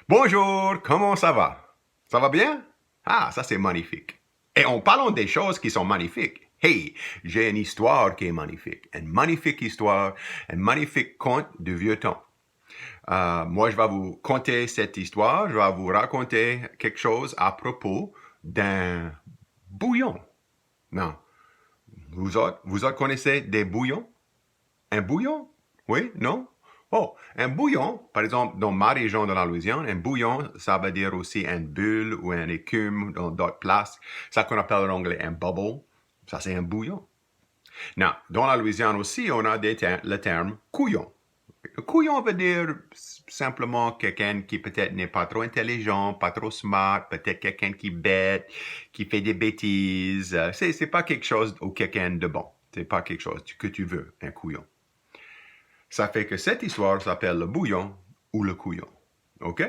Bonjour, comment ça va? Ça va bien? Ah, ça c'est magnifique. Et en parlant des choses qui sont magnifiques, hey, j'ai une histoire qui est magnifique. Une magnifique histoire, un magnifique conte du vieux temps. Moi, je vais vous conter cette histoire, je vais vous raconter quelque chose à propos d'un bouillon. Non, vous autres connaissez des bouillons? Un bouillon? Oui? Non? Oh, un bouillon, par exemple, dans ma région de la Louisiane, un bouillon, ça veut dire aussi une bulle ou une écume dans d'autres places. Ça qu'on appelle en anglais un bubble. Ça, c'est un bouillon. Non, dans la Louisiane aussi, on a le terme couillon. Couillon veut dire simplement quelqu'un qui peut-être n'est pas trop intelligent, pas trop smart, peut-être quelqu'un qui bête, qui fait des bêtises. C'est pas quelque chose ou quelqu'un de bon. C'est pas quelque chose que tu veux, un couillon. Ça fait que cette histoire s'appelle le bouillon ou le couillon. OK?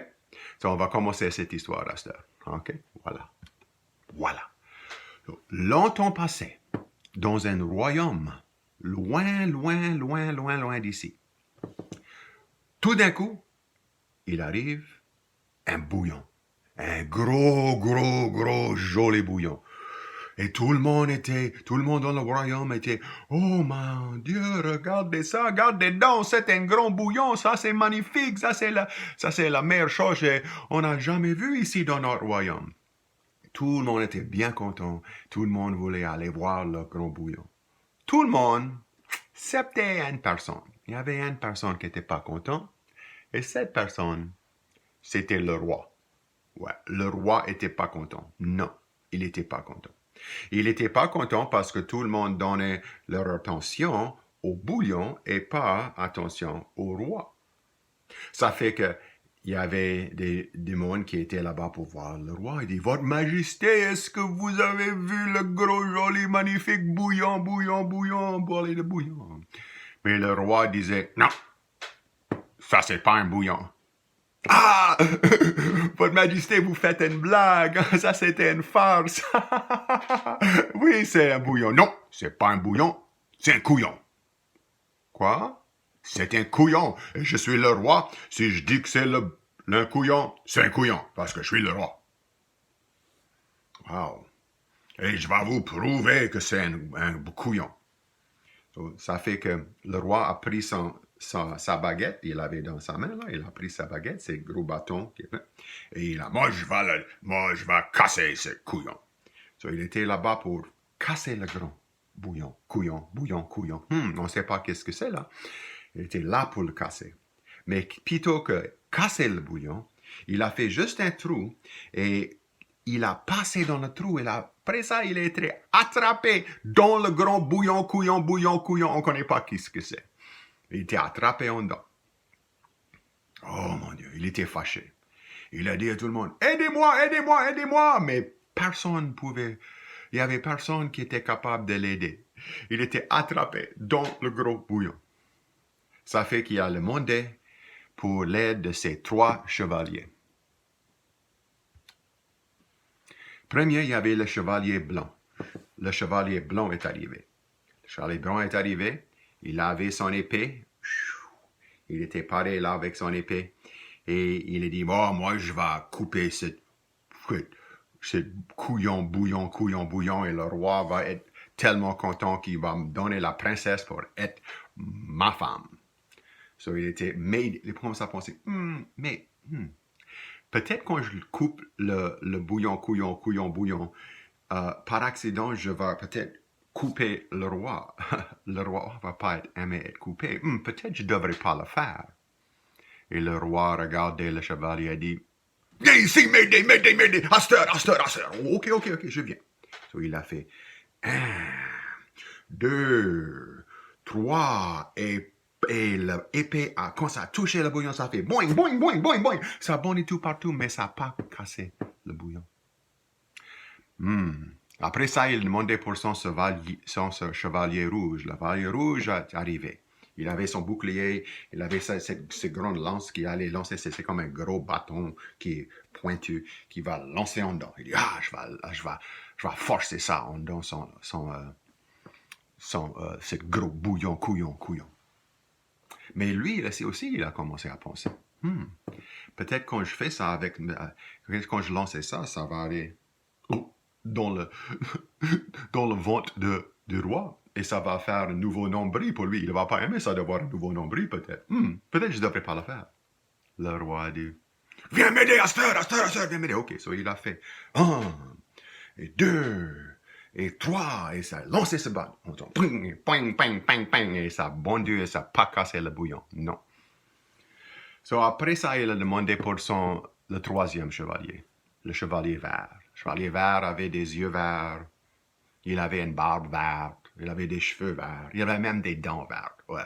Donc, on va commencer cette histoire à cette heure. OK? Voilà. Voilà. Donc, longtemps passé, dans un royaume, loin, loin, loin, loin, loin d'ici, tout d'un coup, il arrive un bouillon. Un gros, gros, gros, joli bouillon. Et tout le monde dans le royaume était, oh mon Dieu, regardez ça, regardez donc, c'est un grand bouillon, ça c'est magnifique, ça c'est la meilleure chose qu'on n'a jamais vue ici dans notre royaume. Tout le monde était bien content, tout le monde voulait aller voir le grand bouillon. Tout le monde, excepté une personne. Il y avait une personne qui n'était pas content, et cette personne, c'était le roi. Ouais, le roi n'était pas content. Non, il n'était pas content. Il n'était pas content parce que tout le monde donnait leur attention au bouillon et pas attention au roi. Ça fait que il y avait des mondes qui étaient là-bas pour voir le roi. Il dit, Votre Majesté, est-ce que vous avez vu le gros, joli, magnifique bouillon, bouillon, bouillon, boire de bouillon? Mais le roi disait, non, ça c'est pas un bouillon. Ah! Votre Majesté, vous faites une blague. Ça, c'était une farce. Oui, c'est un bouillon. Non, c'est pas un bouillon, c'est un couillon. Quoi? C'est un couillon. Et je suis le roi. Si je dis que c'est un couillon, c'est un couillon, parce que je suis le roi. Wow. Et je vais vous prouver que c'est un couillon. So, ça fait que le roi a pris sa baguette, il avait dans sa main, là, il a pris sa baguette, ses gros bâtons, et il a, moi je vais casser ce couillon. So, il était là-bas pour casser le grand bouillon, couillon, couillon. On ne sait pas qu'est-ce que c'est là. Il était là pour le casser. Mais plutôt que casser le bouillon, il a fait juste un trou et il a passé dans le trou et après ça, il a été attrapé dans le grand bouillon, couillon. On ne connaît pas ce que c'est. Il était attrapé en dedans. Oh mon Dieu, il était fâché. Il a dit à tout le monde, aidez-moi, aidez-moi, aidez-moi. Mais personne ne pouvait. Il n'y avait personne qui était capable de l'aider. Il était attrapé dans le gros bouillon. Ça fait qu'il a demandé pour l'aide de ses 3 chevaliers. Premier, il y avait le chevalier blanc. Le chevalier blanc est arrivé. Le chevalier blanc est arrivé. Il avait son épée. Il était paré là avec son épée. Et il a dit, moi, je vais couper ce couillon, bouillon. Et le roi va être tellement content qu'il va me donner la princesse pour être ma femme. So, il commence à penser, peut-être quand je coupe le bouillon, bouillon, par accident, je vais peut-être couper le roi. Le roi va pas aimer être coupé. Peut-être je devrais pas le faire. Et le roi regardait le chevalier et dit, viens ici, m'aider, à cette heure. Ok, je viens. So, il a fait 1, 2, 3, et l'épée, quand ça a touché le bouillon, ça fait boing. Ça bondit tout partout, mais ça n'a pas cassé le bouillon. Après ça, il demandait pour son chevalier rouge. Le chevalier rouge est arrivé. Il avait son bouclier, il avait cette grande lance qui allait lancer, c'est comme un gros bâton qui est pointu, qui va lancer en dedans. Il dit, je vais forcer ça en dedans ce gros bouillon, couillon. Mais lui, aussi, il a commencé à penser, peut-être quand je fais ça quand je lance ça, ça va aller dans le, dans le ventre du roi. Et ça va faire un nouveau nombril pour lui. Il ne va pas aimer ça d'avoir un nouveau nombril, peut-être. Peut-être que je ne devrais pas le faire. Le roi dit, viens m'aider, Astor, viens m'aider. Ok, so il a fait 1, et 2, et 3, et ça a lancé ce bâton. On entend ping, ping, ping, ping, ping, et ça a bondu, et ça n'a pas cassé le bouillon. Non. So après ça, il a demandé pour le troisième chevalier, le chevalier vert. Le chevalier vert avait des yeux verts, il avait une barbe verte, il avait des cheveux verts, il avait même des dents vertes, ouais.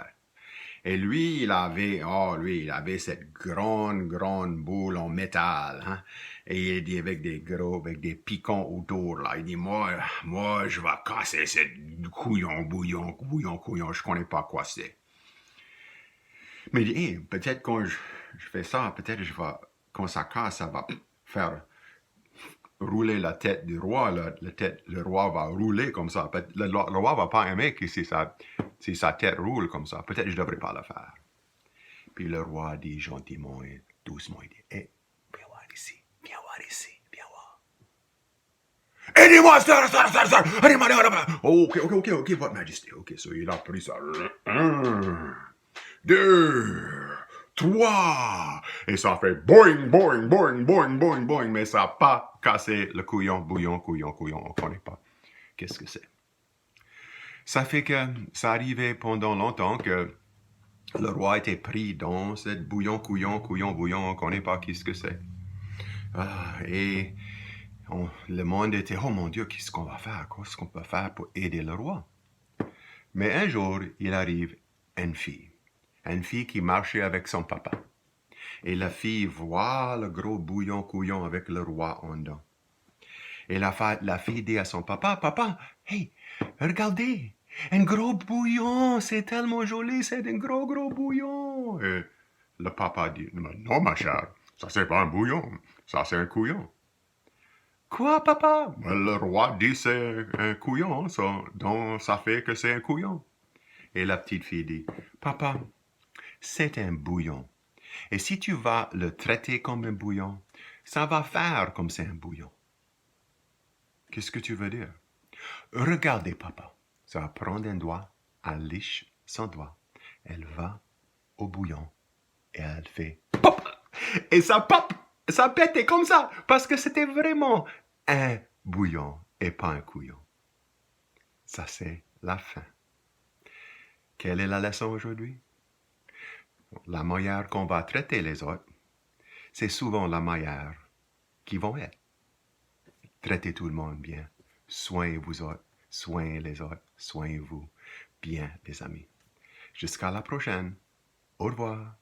Et lui, il avait cette grande boule en métal, hein. Et il dit avec des piquants autour, là. Il dit, moi, je vais casser cette bouillon, je connais pas quoi c'est. Mais il dit, hey, peut-être quand je fais ça, peut-être quand ça casse, ça va faire rouler la tête du roi, le roi va rouler comme ça. Le roi va pas aimer que si sa tête roule comme ça. Peut-être que je devrais pas le faire. Puis le roi dit gentiment et doucement, il dit, hey, viens voir ici, viens voir. Aidez-moi, sir, aidez-moi. Ok, votre majesté. Ok, so il a pris ça. 1, 2, 3. Et ça fait boing, boing, boing, boing, boing, boing. Mais ça n'a pas cassé le bouillon. On ne connaît pas. Qu'est-ce que c'est? Ça fait que ça arrivait pendant longtemps que le roi était pris dans cette bouillon, on ne connaît pas qu'est-ce que c'est. Et le monde était, oh mon Dieu, qu'est-ce qu'on va faire? Qu'est-ce qu'on peut faire pour aider le roi? Mais un jour, il arrive une fille qui marchait avec son papa. Et la fille voit le gros bouillon avec le roi en dedans. Et la fille dit à son papa, hey, regardez, un gros bouillon, c'est tellement joli, c'est un gros bouillon. Et le papa dit, non ma chère, ça c'est pas un bouillon, ça c'est un couillon. Quoi, papa? Le roi dit c'est un couillon, donc ça fait que c'est un couillon. Et la petite fille dit, papa, c'est un bouillon. Et si tu vas le traiter comme un bouillon, ça va faire comme c'est un bouillon. Qu'est-ce que tu veux dire? Regardez, papa. Ça va prendre un doigt, elle liche son doigt. Elle va au bouillon et elle fait pop! Et ça pop! Ça pétait comme ça parce que c'était vraiment un bouillon et pas un couillon. Ça, c'est la fin. Quelle est la leçon aujourd'hui? La manière qu'on va traiter les autres, c'est souvent la manière qu'ils vont être. Traitez tout le monde bien. Soignez vous autres. Soignez les autres. Soignez-vous bien, les amis. Jusqu'à la prochaine. Au revoir.